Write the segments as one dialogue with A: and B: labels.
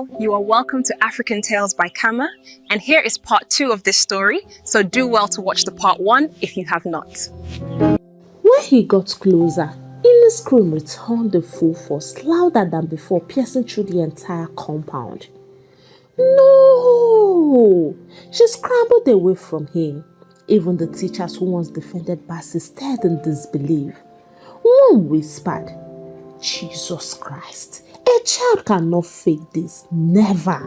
A: You are welcome to African Tales by Kama, and here is part 2 of this story, so do well to watch the part 1 if you have not.
B: When he got closer, Innie's scream returned in full force, louder than before, piercing through the entire compound. No! She scrambled away from him. Even the teachers who once defended Bassy stared in disbelief. One whispered, "Jesus Christ, a child cannot fake this, never."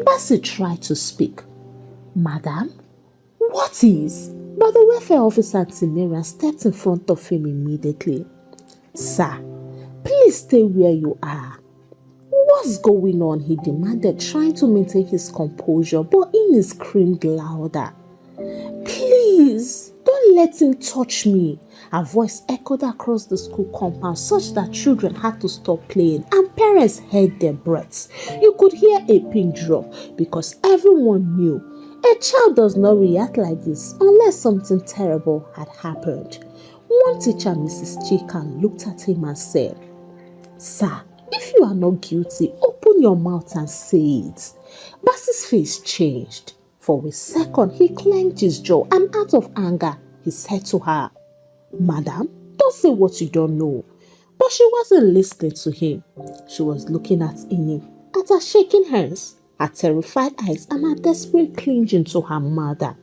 B: Bassy tried to speak. "Madam, what is?" But the welfare officer Timerian stepped in front of him immediately. "Sir, please stay where you are." "What's going on?" he demanded, trying to maintain his composure, but Innie screamed louder. "Please, don't let him touch me." Her voice echoed across the school compound such that children had to stop playing and parents held their breaths. You could hear a pin drop because everyone knew a child does not react like this unless something terrible had happened. One teacher, Mrs. Chika, looked at him and said, "Sir, if you are not guilty, open your mouth and say it." Bassy's face changed. For a second, he clenched his jaw and out of anger, he said to her, "Madam, don't say what you don't know." But she wasn't listening to him. She was looking at Innie, at her shaking hands, her terrified eyes, and her desperate clinging to her mother.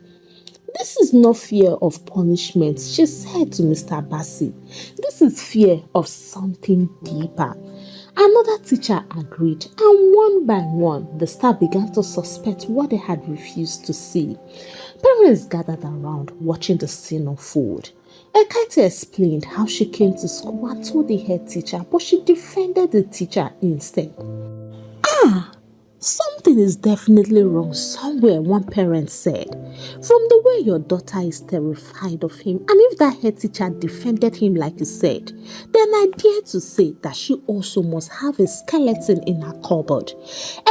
B: "This is not fear of punishment," she said to Mr. Bassy. "This is fear of something deeper." Another teacher agreed, and one by one, the staff began to suspect what they had refused to see. Parents gathered around, watching the scene unfold. Ekaite explained how she came to school and told the head teacher, but she defended the teacher instead. "Something is definitely wrong somewhere," one parent said. "From the way your daughter is terrified of him, and if that head teacher defended him like you said, then I dare to say that she also must have a skeleton in her cupboard."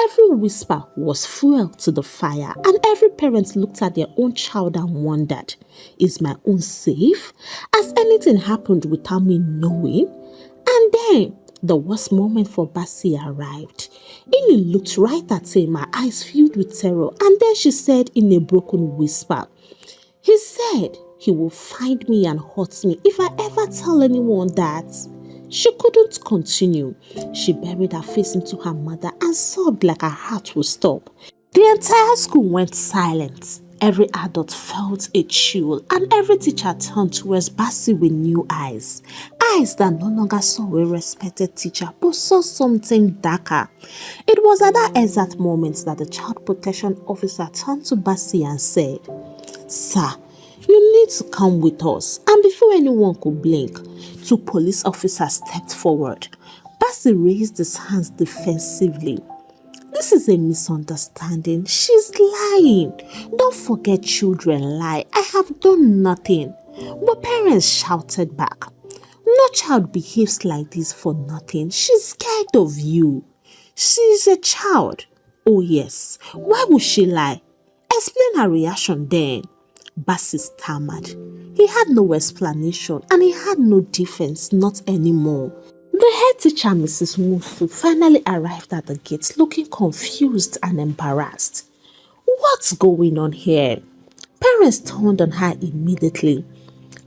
B: Every whisper was fuel to the fire, and every parent looked at their own child and wondered, "Is my own safe? Has anything happened without me knowing?" And then the worst moment for Bassy arrived. Innie looked right at him, her eyes filled with terror, and then she said in a broken whisper, "He said he will find me and hurt me if I ever tell anyone that." She couldn't continue. She buried her face into her mother and sobbed like her heart would stop. The entire school went silent. Every adult felt a chill, and every teacher turned towards Bassy with new eyes. Eyes that no longer saw a respected teacher, but saw something darker. It was at that exact moment that the child protection officer turned to Bassy and said, "Sir, you need to come with us." And before anyone could blink, 2 police officers stepped forward. Bassy raised his hands defensively. "This is a misunderstanding. She's lying. Don't forget children lie. I have done nothing." But parents shouted back, "No child behaves like this for nothing. She's scared of you. She's a child." "Oh yes, why would she lie? Explain her reaction then." Bassy stammered. He had no explanation and he had no defense, not anymore. The head teacher, Mrs. Musu, finally arrived at the gate looking confused and embarrassed. "What's going on here?" Parents turned on her immediately.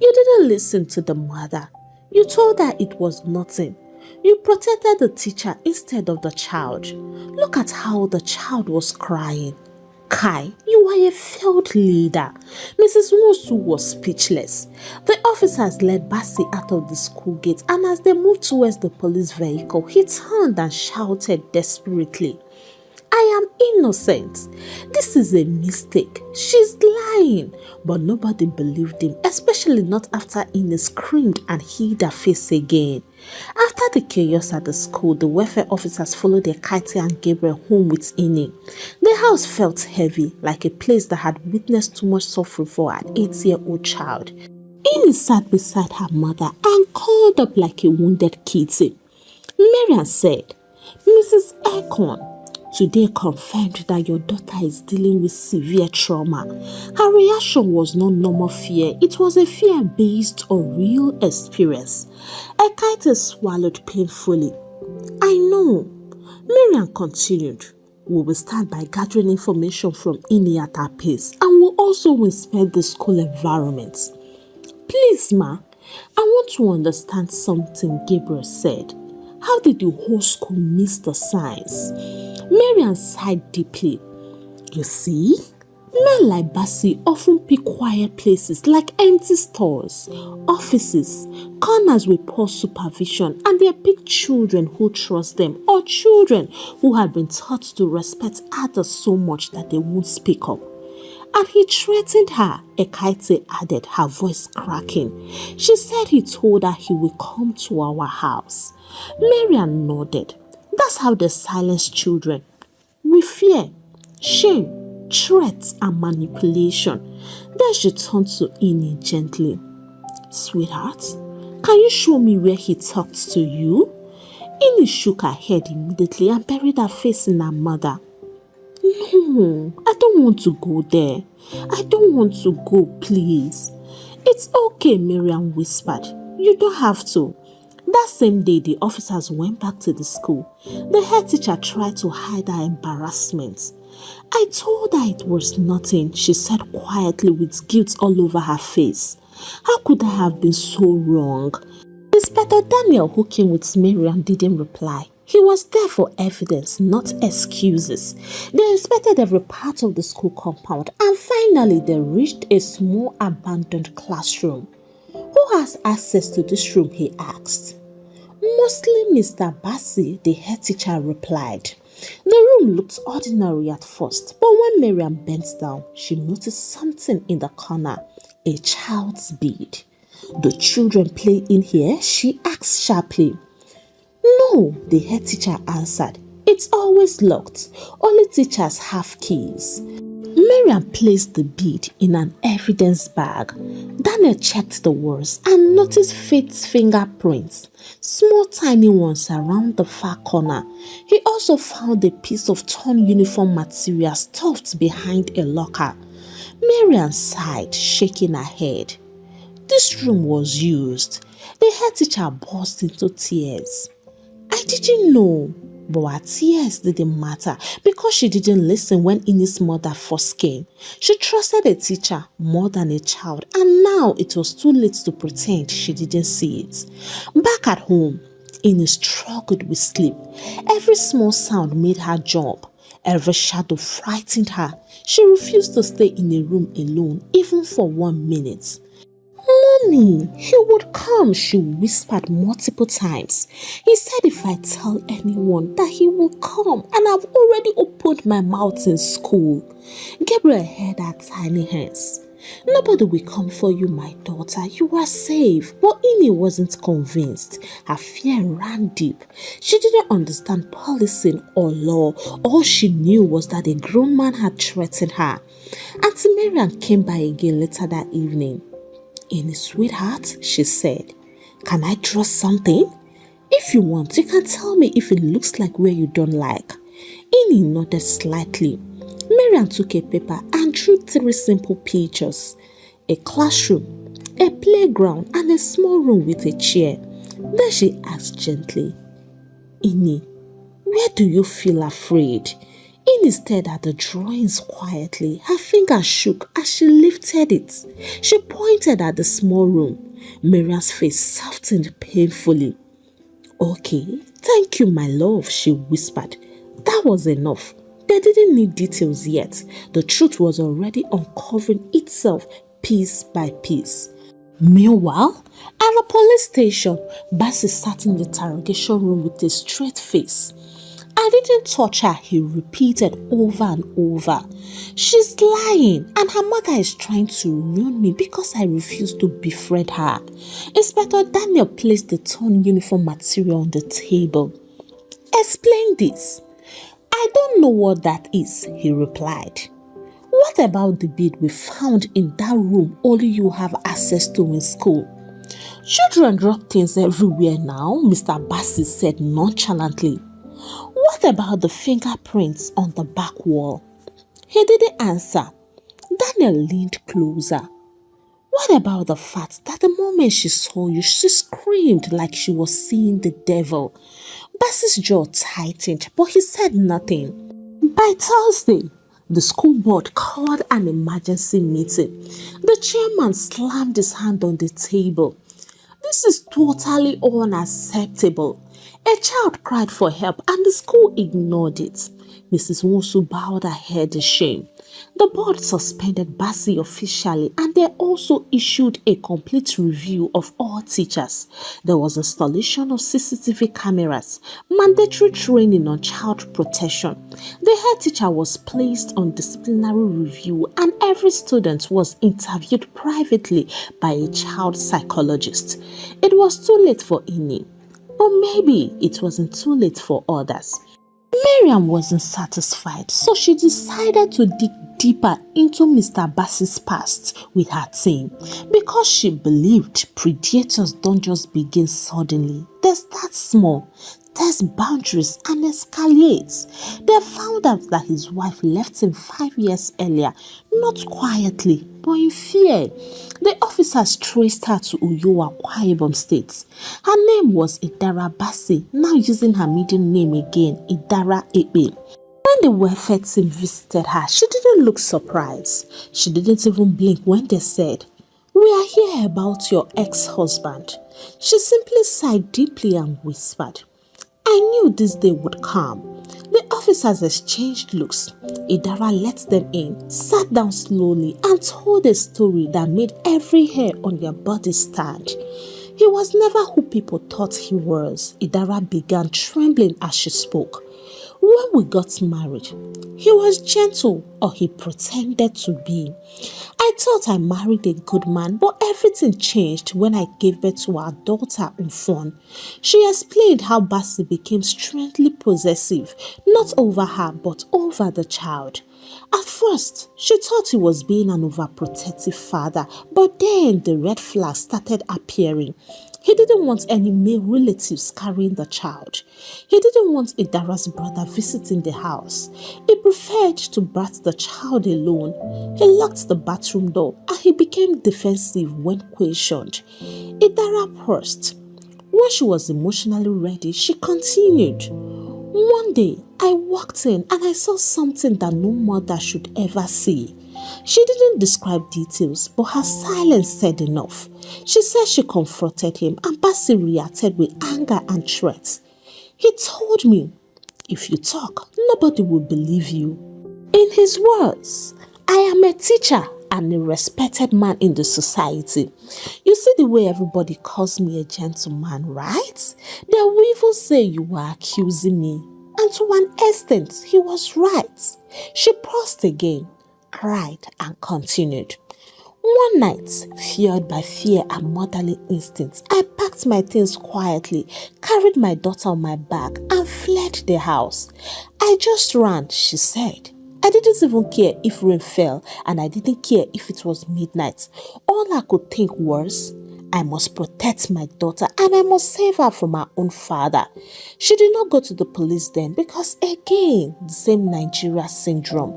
B: "You didn't listen to the mother. You told her it was nothing. You protected the teacher instead of the child. Look at how the child was crying. Kai, you are a failed leader." Mrs. Musu was speechless. The officers led Bassy out of the school gate, and as they moved towards the police vehicle, he turned and shouted desperately, "I am innocent. This is a mistake. She's lying." But nobody believed him, especially not after Innie screamed and hid her face again. After the chaos at the school, the welfare officers followed Ekaite and Gabriel home with Innie. The house felt heavy, like a place that had witnessed too much suffering for an 8-year-old child. Innie sat beside her mother and curled up like a wounded kitten. Marian said, "Mrs. Ekon, today confirmed that your daughter is dealing with severe trauma." Her reaction was not normal fear, it was a fear based on real experience. Ekaite swallowed painfully. "I know," Marian continued, We will start by gathering information from Ini at our pace and we'll also inspect the school environment. Please, ma, I want to understand something Gabriel said. How did the whole school miss the signs? Marian sighed deeply. You see, men like Bassi often pick quiet places like empty stores, offices, corners with poor supervision, and they pick children who trust them or children who have been taught to respect others so much that they won't speak up. And he threatened her, Ekaite added, her voice cracking. She said he told her he will come to our house. Marian nodded. That's how they silence children. With fear, shame, threats, and manipulation. Then she turned to Ini gently. Sweetheart, can you show me where he talked to you? Ini shook her head immediately and buried her face in her mother. No, I don't want to go there. I don't want to go, please. It's okay, Miriam whispered. You don't have to. That same day, the officers went back to the school. The head teacher tried to hide her embarrassment. I told her it was nothing, she said quietly with guilt all over her face. How could I have been so wrong? Inspector Daniel, who came with Miriam, didn't reply. He was there for evidence, not excuses. They inspected every part of the school compound and finally they reached a small abandoned classroom. Who has access to this room, he asked. Mostly Mr. Bassi, the head teacher replied. The room looked ordinary at first, but when Miriam bent down, she noticed something in the corner, a child's bed. Do children play in here? She asked sharply. No, the head teacher answered. It's always locked. Only teachers have keys. Miriam placed the bead in an evidence bag. Daniel checked the walls and noticed Faith's fingerprints, small tiny ones around the far corner. He also found a piece of torn uniform material stuffed behind a locker. Miriam sighed, shaking her head. This room was used. The head teacher burst into tears. I didn't know, but her tears didn't matter because she didn't listen when Ini's mother first came. She trusted a teacher more than a child, and now it was too late to pretend she didn't see it. Back at home, Ini struggled with sleep. Every small sound made her jump. Every shadow frightened her. She refused to stay in a room alone, even for 1 minute. Mommy, he would come, she whispered multiple times. He said if I tell anyone that he will come, and I've already opened my mouth in school. Gabriel held her tiny hands. Nobody will come for you, my daughter. You are safe. But Ini wasn't convinced. Her fear ran deep. She didn't understand policing or law. All she knew was that a grown man had threatened her. Auntie Marian came by again later that evening. Ini, sweetheart, she said, can I draw something? If you want, you can tell me if it looks like where you don't like. Ini nodded slightly. Marian took a paper and drew 3 simple pictures. A classroom, a playground, and a small room with a chair. Then she asked gently, Ini, where do you feel afraid? Ini stared at the drawings quietly. Her fingers shook as she lifted it. She pointed at the small room. Marian's face softened painfully. Okay, thank you, my love, she whispered. That was enough. They didn't need details yet. The truth was already uncovering itself piece by piece. Meanwhile, at the police station, Bassi sat in the interrogation room with a straight face. I didn't touch her, he repeated over and over. She's lying and her mother is trying to ruin me because I refuse to befriend her. Inspector Daniel placed the torn uniform material on the table. Explain this. I don't know what that is, he replied. What about the bead we found in that room only you have access to in school? Children drop things everywhere now, Mr. Bassi said nonchalantly. What about the fingerprints on the back wall? He didn't answer. Daniel leaned closer. What about the fact that the moment she saw you, she screamed like she was seeing the devil? Bassi's jaw tightened, but he said nothing. By By Thursday, the school board called an emergency meeting. The chairman slammed his hand on the table. This is totally unacceptable. A child cried for help and the school ignored it. Mrs. Wonsu bowed her head in shame. The board suspended Bassi officially and they also issued a complete review of all teachers. There was installation of CCTV cameras, mandatory training on child protection. The head teacher was placed on disciplinary review and every student was interviewed privately by a child psychologist. It was too late for Ini, but maybe it wasn't too late for others. Miriam wasn't satisfied, so she decided to dig deeper into Mr. Bassi's past with her team because she believed predators don't just begin suddenly. They start small, test boundaries and escalate. They found out that his wife left him 5 years earlier, not quietly, but in fear. The officers traced her to Uyo, Akwa Ibom State. Her name was Idara Bassi, now using her middle name again, Idara Ebe. When the welfare team visited her, she didn't look surprised. She didn't even blink when they said, "We are here about your ex-husband." She simply sighed deeply and whispered, "I knew this day would come." The officers exchanged looks. Idara let them in, sat down slowly and told a story that made every hair on their body stand. He was never who people thought he was. Idara began trembling as she spoke. When we got married, he was gentle, or he pretended to be. I thought I married a good man, but everything changed when I gave birth to our daughter Umfon. She explained how Bassi became strangely possessive, not over her but over the child. At first, she thought he was being an overprotective father, but then the red flags started appearing. He didn't want any male relatives carrying the child. He didn't want Idara's brother visiting the house. He preferred to birth the child alone. He locked the bathroom door and he became defensive when questioned. Idara paused. When she was emotionally ready, she continued. One day, I walked in and I saw something that no mother should ever see. She didn't describe details, but her silence said enough. She said she confronted him and Bassi reacted with anger and threats. He told me, "If you talk, nobody will believe you." In his words, "I am a teacher and a respected man in the society. You see the way everybody calls me a gentleman, right? They will even say you were accusing me." And to an extent, he was right. She paused again, cried and continued. One night, fueled by fear and motherly instincts, I packed my things quietly, carried my daughter on my back and fled the house. I just ran, she said. I didn't even care if rain fell and I didn't care if it was midnight. All I could think was, I must protect my daughter and I must save her from her own father. She did not go to the police then because again, the same Nigeria syndrome.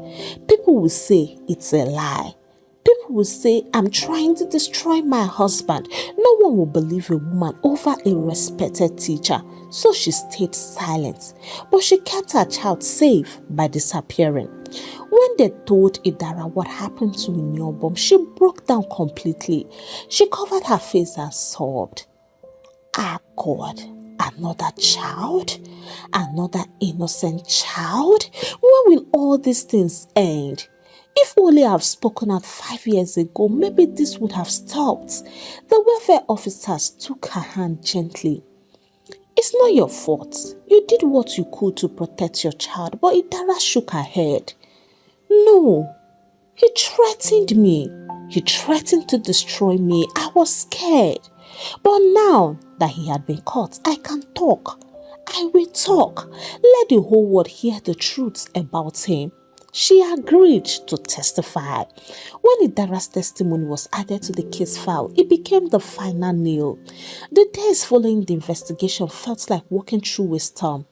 B: People will say it's a lie. People will say I'm trying to destroy my husband. No one will believe a woman over a respected teacher. So she stayed silent. But she kept her child safe by disappearing. When they told Idara what happened to Inyobom, she broke down completely. She covered her face and sobbed. Ah God, another child? Another innocent child? When will all these things end? If only I have spoken out 5 years ago, maybe this would have stopped. The welfare officers took her hand gently. It's not your fault. You did what you could to protect your child, but Idara shook her head. No, he threatened me. He threatened to destroy me. I was scared. But now that he had been caught, I can talk. I will talk. Let the whole world hear the truth about him. She agreed to testify. When Idara's testimony was added to the case file, it became the final nail. The days following the investigation felt like walking through a storm.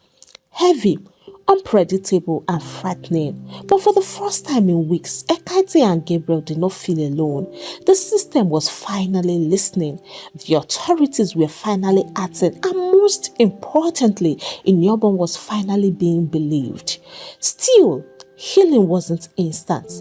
B: Heavy, unpredictable and frightening. But for the first time in weeks, Ekaite and Gabriel did not feel alone. The system was finally listening. The authorities were finally acting, and most importantly, Inyobon was finally being believed. Still, Healing wasn't instant,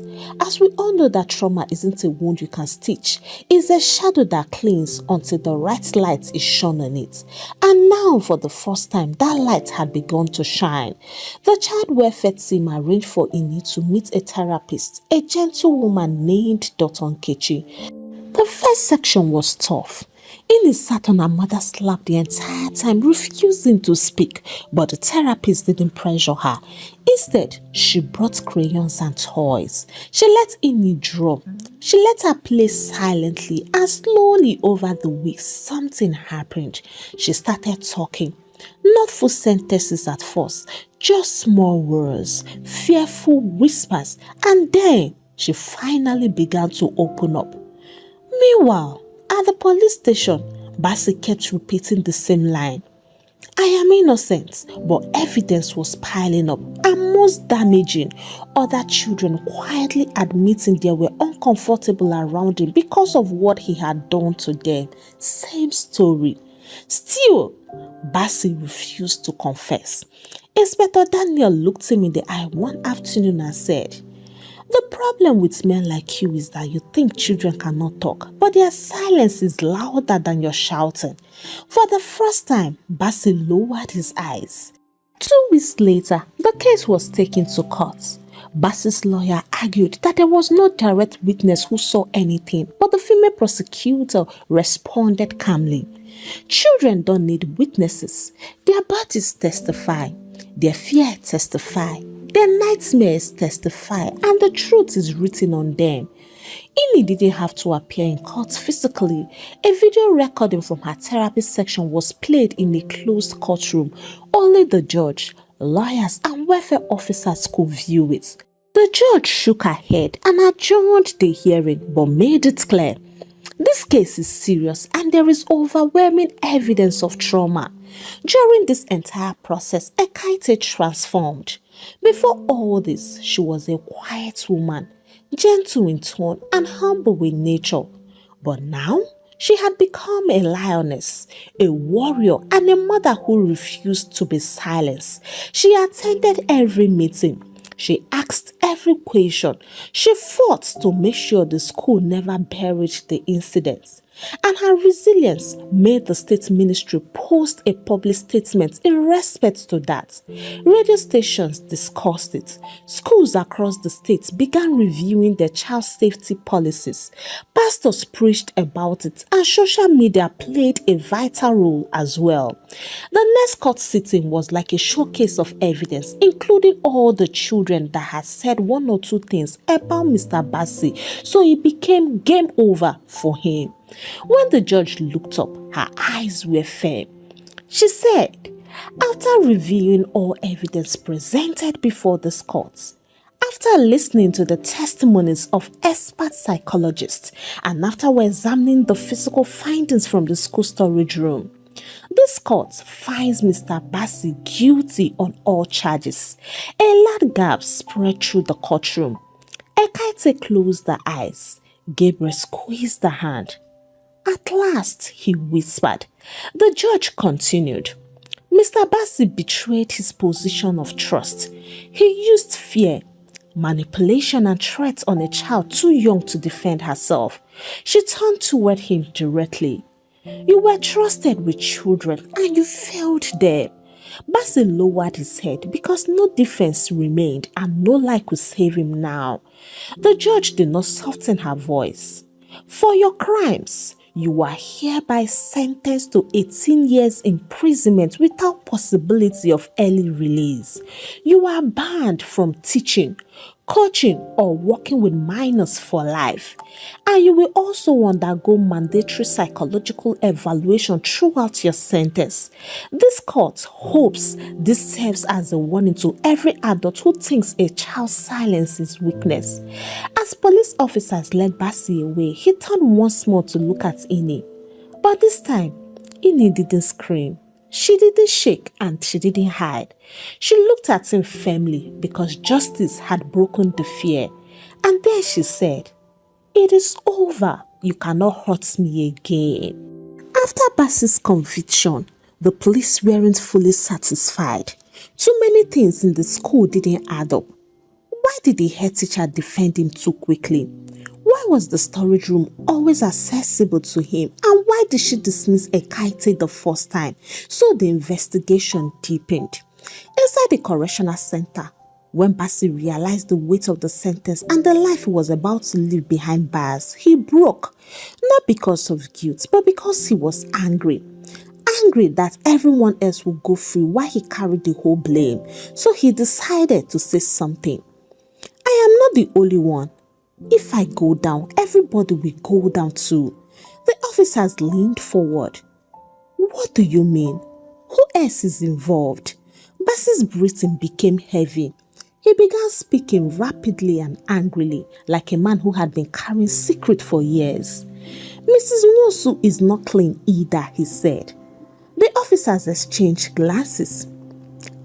B: as we all know that trauma isn't a wound you can stitch, it's a shadow that clings until the right light is shone on it. And now, for the first time, that light had begun to shine. The child welfare team arranged for Ini to meet a therapist, a gentle woman named Dr. Nkechi. The first section was tough. Ini sat on her mother's lap the entire time, refusing to speak, but the therapist didn't pressure her. Instead, she brought crayons and toys. She let Ini draw. She let her play silently, and slowly over the weeks, something happened. She started talking. Not full sentences at first, just small words, fearful whispers, and then she finally began to open up. Meanwhile, at the police station, Bassi kept repeating the same line. I am innocent, but evidence was piling up, and most damaging, other children quietly admitting they were uncomfortable around him because of what he had done to them. Same story. Still, Bassi refused to confess. Inspector Daniel looked him in the eye one afternoon and said, the problem with men like you is that you think children cannot talk, but their silence is louder than your shouting. For the first time, Bassi lowered his eyes. 2 weeks later, the case was taken to court. Bassi's lawyer argued that there was no direct witness who saw anything, but the female prosecutor responded calmly. Children don't need witnesses. Their bodies testify. Their fear testify. Their nightmares testify, and the truth is written on them. Ini didn't have to appear in court physically. A video recording from her therapy section was played in a closed courtroom. Only the judge, lawyers, and welfare officers could view it. The judge shook her head and adjourned the hearing, but made it clear. This case is serious and there is overwhelming evidence of trauma. During this entire process, Ekaite transformed. Before all this, she was a quiet woman, gentle in tone and humble in nature. But now, she had become a lioness, a warrior, and a mother who refused to be silenced. She attended every meeting. She asked every question. She fought to make sure the school never buried the incidents. And her resilience made the state ministry post a public statement in respect to that. Radio stations discussed it. Schools across the state began reviewing their child safety policies. Pastors preached about it, and social media played a vital role as well. The next court sitting was like a showcase of evidence, including all the children that had said one or two things about Mr. Bassi, so it became game over for him. When the judge looked up, her eyes were firm. She said, after reviewing all evidence presented before this court, after listening to the testimonies of expert psychologists, and after examining the physical findings from the school storage room, this court finds Mr. Bassi guilty on all charges. A loud gasp spread through the courtroom. Ekaite closed her eyes. Gabriel squeezed her hand. At last, he whispered. The judge continued. Mr. Bassi betrayed his position of trust. He used fear, manipulation, and threats on a child too young to defend herself. She turned toward him directly. You were trusted with children and you failed them. Bassi lowered his head because no defense remained and no lie could save him now. The judge did not soften her voice. For your crimes, you are hereby sentenced to 18 years imprisonment without possibility of early release. You are banned from teaching, coaching, or working with minors for life. And you will also undergo mandatory psychological evaluation throughout your sentence. This court hopes this serves as a warning to every adult who thinks a child's silence is weakness. As police officers led Bassi away, he turned once more to look at Ini. But this time, Ini didn't scream. She didn't shake and she didn't hide. She looked at him firmly because justice had broken the fear. And then she said, it is over. You cannot hurt me again. After Bassi's conviction, the police weren't fully satisfied. Too many things in the school didn't add up. Why Why did the head teacher defend him too quickly? Why was the storage room alwaase accessible to him? And why did she dismiss Ekaite the first time? So the investigation deepened. Inside the correctional center, when Bassey realized the weight of the sentence and the life he was about to leave behind bars, he broke. Not because of guilt, but because he was angry. Angry that everyone else would go free while he carried the whole blame. So he decided to say something. I am not the only one. If I go down, everybody will go down too. The officers leaned forward. What do you mean? Who else is involved? Bassey's breathing became heavy. He began speaking rapidly and angrily, like a man who had been carrying secret for years. Mrs. Nwosu is not clean either, he said. The officers exchanged glances.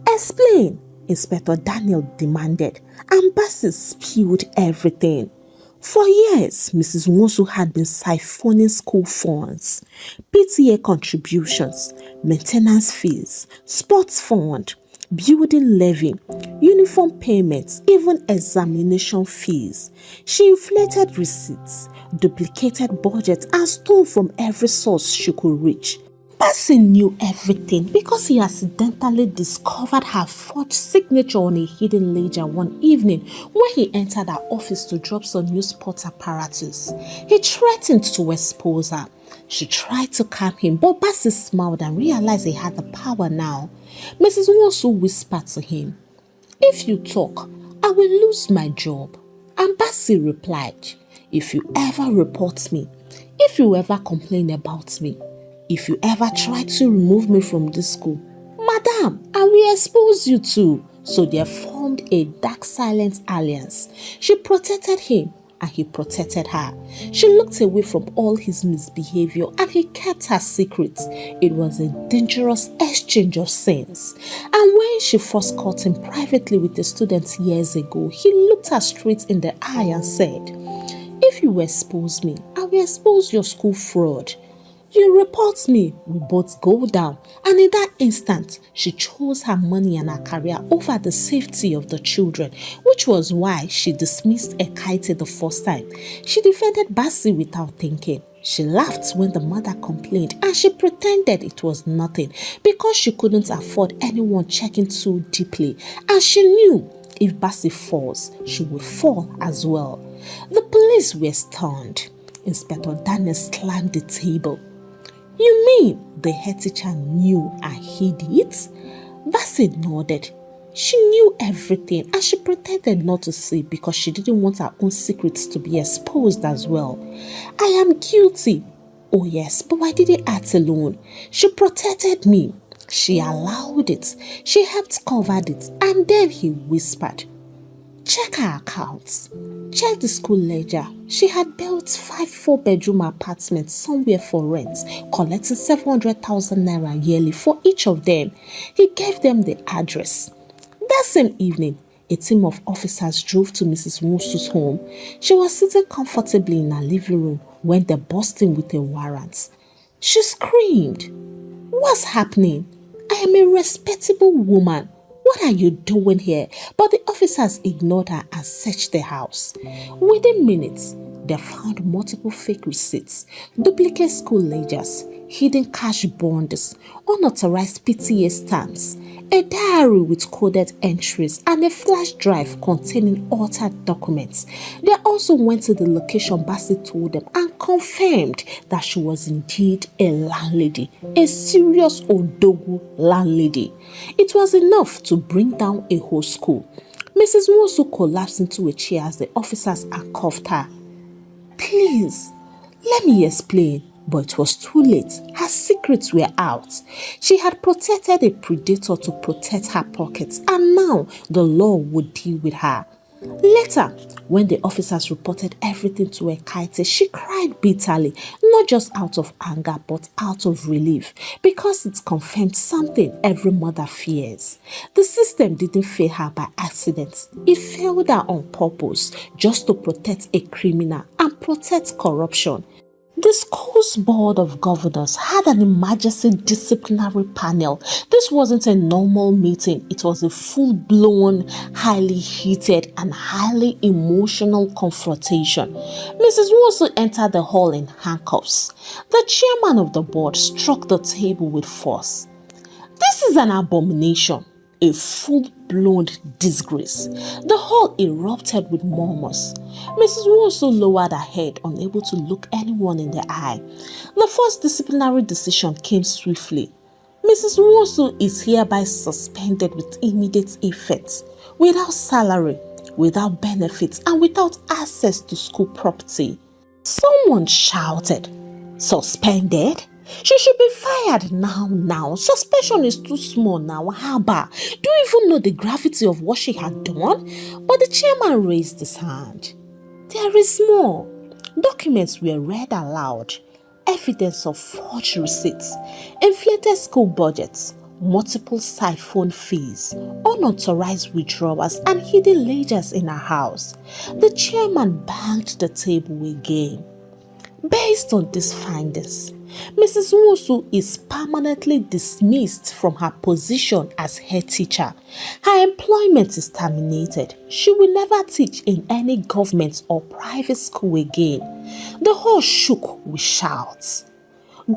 B: Explain, Inspector Daniel demanded, and Bassey spilled everything. For years, Mrs. Nwosu had been siphoning school funds, PTA contributions, maintenance fees, sports fund, building levy, uniform payments, even examination fees. She inflated receipts, duplicated budgets, and stole from every source she could reach. Bassey knew everything because he accidentally discovered her forged signature on a hidden ledger one evening when he entered her office to drop some new sports apparatus. He threatened to expose her. She tried to calm him, but Bassey smiled and realized he had the power now. Mrs. Nwosu whispered to him, "If you talk, I will lose my job." And Bassey replied, "If you ever report me, if you ever complain about me, if you ever try to remove me from this school, madam, I will expose you too." So they formed a dark silent alliance. She protected him and he protected her. She looked away from all his misbehavior and he kept her secrets. It was a dangerous exchange of sins. And when she first caught him privately with a student years ago, he looked her straight in the eye and said, "If you expose me, I will expose your school fraud. You report me, we both go down." And in that instant, she chose her money and her career over the safety of the children, which was why she dismissed Ekaite the first time. She defended Bassey without thinking. She laughed when the mother complained and she pretended it was nothing because she couldn't afford anyone checking too deeply. And she knew if Bassey falls, she would fall as well. The police were stunned. Inspector Daniel slammed the table. "You mean the head teacher knew and hid it?" Bassey nodded. She knew everything and she pretended not to see because she didn't want her own secrets to be exposed as well. "I am guilty." "Oh yes, but why did he act alone? She protected me. She allowed it. She helped cover it." And then he whispered, "Check her accounts. Check the school ledger. She had built 5 4-bedroom apartments somewhere for rent, collecting 700,000 naira yearly for each of them." He gave them the address. That same evening, a team of officers drove to Mrs. Nwosu's home. She was sitting comfortably in her living room when they burst in with a warrant. She screamed, "What's happening? I am a respectable woman. What are you doing here?" But the officers ignored her and searched the house. Within minutes, they found multiple fake receipts, duplicate school ledgers, hidden cash bonds, unauthorized PTA stamps, a diary with coded entries, and a flash drive containing altered documents. They also went to the location Bassey told them and confirmed that she was indeed a landlady, a serious Odogu landlady. It was enough to bring down a whole school. Mrs. Nwosu collapsed into a chair as the officers handcuffed her. "Please, let me explain." But it was too late. Her secrets were out. She had protected a predator to protect her pockets, and now the law would deal with her. Later, when the officers reported everything to Ekaite, she cried bitterly, not just out of anger but out of relief, because it confirmed something every mother fears. The system didn't fail her by accident. It failed her on purpose, just to protect a criminal and protect corruption. The school school's board of governors had an emergency disciplinary panel. This wasn't a normal meeting, it was a full-blown, highly heated and highly emotional confrontation. Mrs. Wosu entered the hall in handcuffs. The chairman of the board struck the table with force. "This is an abomination, a full-blown disgrace." The hall erupted with murmurs. Mrs. Wosu lowered her head, unable to look anyone in the eye. The first disciplinary decision came swiftly. "Mrs. Wosu is hereby suspended with immediate effect, without salary, without benefits, and without access to school property." Someone shouted, "Suspended? She should be fired now. Suspension is too small now. Haba, do you even know the gravity of what she had done?" But the chairman raised his hand. "There is more." Documents were read aloud. Evidence of forged receipts, inflated school budgets, multiple siphon fees, unauthorized withdrawals, and hidden ledgers in her house. The chairman banged the table again. Based on these findings, Mrs. Wosu is permanently dismissed from her position as head teacher. Her employment is terminated. She will never teach in any government or private school again. The hall shook with shouts.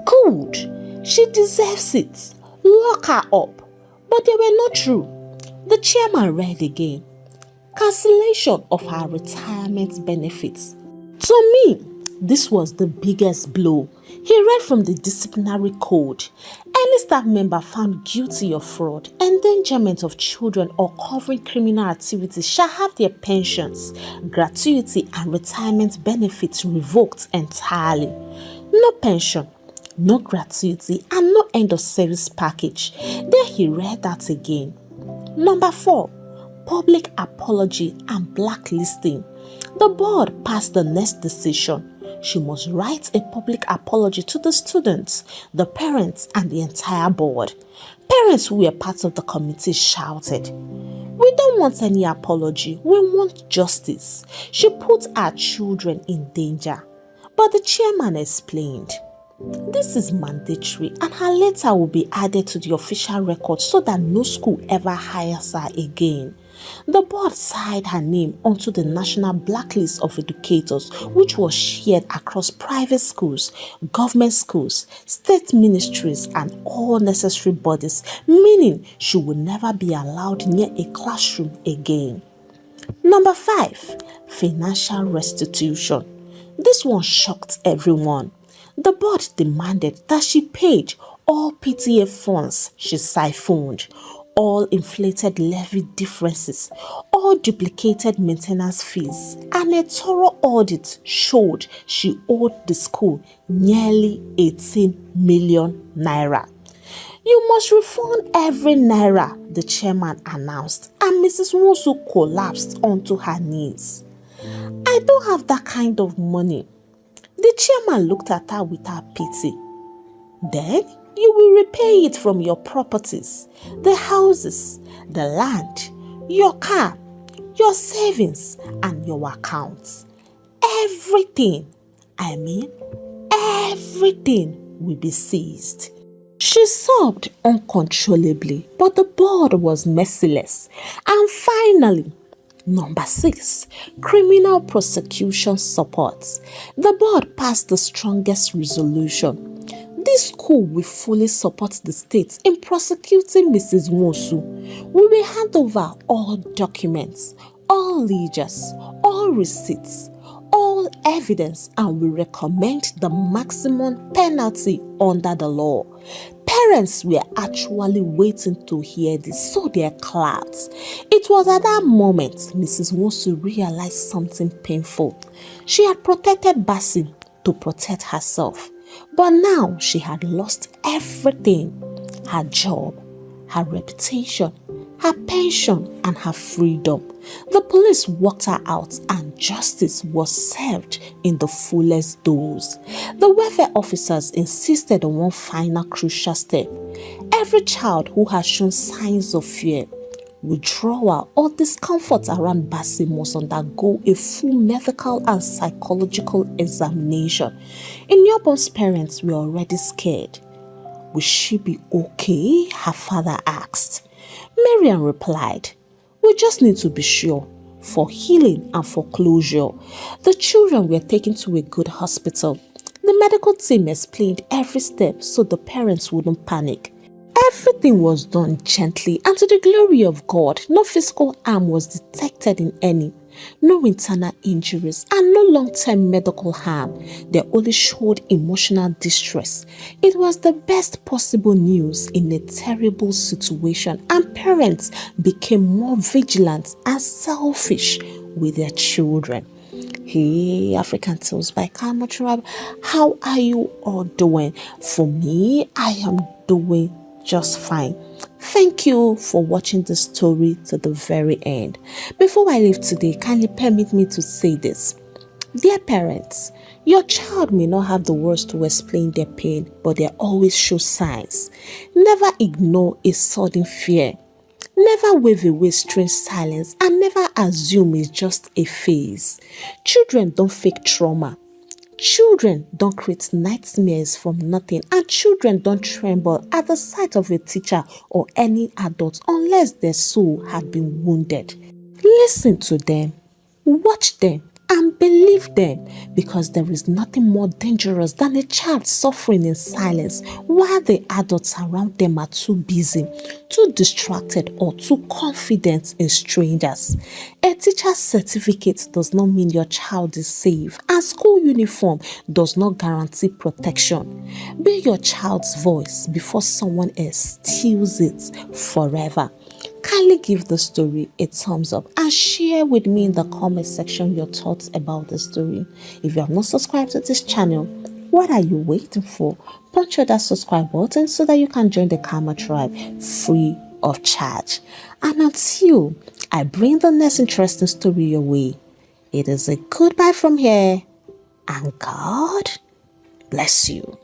B: "Good! She deserves it. Lock her up." But they were not true. The chairman read again. Cancellation of her retirement benefits. To me, this was the biggest blow. He read from the disciplinary code. Any staff member found guilty of fraud, endangerment of children, or covering criminal activities shall have their pensions, gratuity, and retirement benefits revoked entirely. No pension, no gratuity, and no end of service package. Then he read that again. Number 4, public apology and blacklisting. The board passed the next decision. She must write a public apology to the students, the parents, and the entire board. Parents who were part of the committee shouted, "We don't want any apology, we want justice. She put our children in danger." But the chairman explained, "This is mandatory and her letter will be added to the official record so that no school ever hires her again." The board signed her name onto the national blacklist of educators, which was shared across private schools, government schools, state ministries, and all necessary bodies, meaning she will never be allowed near a classroom again. Number 5, financial restitution. This one shocked everyone. The board demanded that she paid all PTA funds she siphoned, all inflated levy differences, all duplicated maintenance fees, and a thorough audit showed she owed the school nearly 18 million naira. "You must refund every naira," the chairman announced, and Mrs. Wosu collapsed onto her knees. "I don't have that kind of money." The chairman looked at her without pity. "Then you will repay it from your properties, the houses, the land, your car, your savings, and your accounts. Everything, everything will be seized." She sobbed uncontrollably, but the board was merciless. And finally, number 6, criminal prosecution support. The board passed the strongest resolution. This school will fully support the state in prosecuting Mrs. Wosu. We will hand over all documents, all ledgers, all receipts, all evidence, and we recommend the maximum penalty under the law. Parents were actually waiting to hear this, so they clapped. It was at that moment Mrs. Wosu realized something painful. She had protected Basim to protect herself, but now she had lost everything: her job, her reputation, her pension, and her freedom. The police walked her out and justice was served in the fullest dose. The welfare officers insisted on one final crucial step. Every child who has shown signs of fear withdrawal, or discomfort around Bassey must undergo a full medical and psychological examination. In Newborn's parents were already scared. Will she be okay? Her father asked. Marian replied, we just need to be sure, for healing and for closure. The children were taken to a good hospital. The medical team explained every step so the parents wouldn't panic. Everything was done gently, and to the glory of God, no physical harm was detected in any. No internal injuries and no long-term medical harm. They only showed emotional distress. It was the best possible news in a terrible situation, and parents became more vigilant and selfish with their children. Hey, African Tales by Karma Tribe, how are you all doing? For me, I am doing just fine. Thank you for watching the story to the very end. Before I leave today, kindly permit me to say this. Dear parents, your child may not have the words to explain their pain, but they always show signs. Never ignore a sudden fear. Never wave away strange silence, and never assume it's just a phase. Children don't fake trauma. Children don't create nightmares from nothing, and children don't tremble at the sight of a teacher or any adult unless their soul had been wounded. Listen to them, watch them, and believe them, because there is nothing more dangerous than a child suffering in silence while the adults around them are too busy, too distracted, or too confident in strangers. A teacher's certificate does not mean your child is safe, and school uniform does not guarantee protection. Be your child's voice before someone else steals it forever. Kindly give the story a thumbs up and share with me in the comment section your thoughts about the story. If you have not subscribed to this channel, what are you waiting for? Punch that subscribe button so that you can join the Karma Tribe free of charge. And until I bring the next interesting story your way, it is a goodbye from here, and God bless you.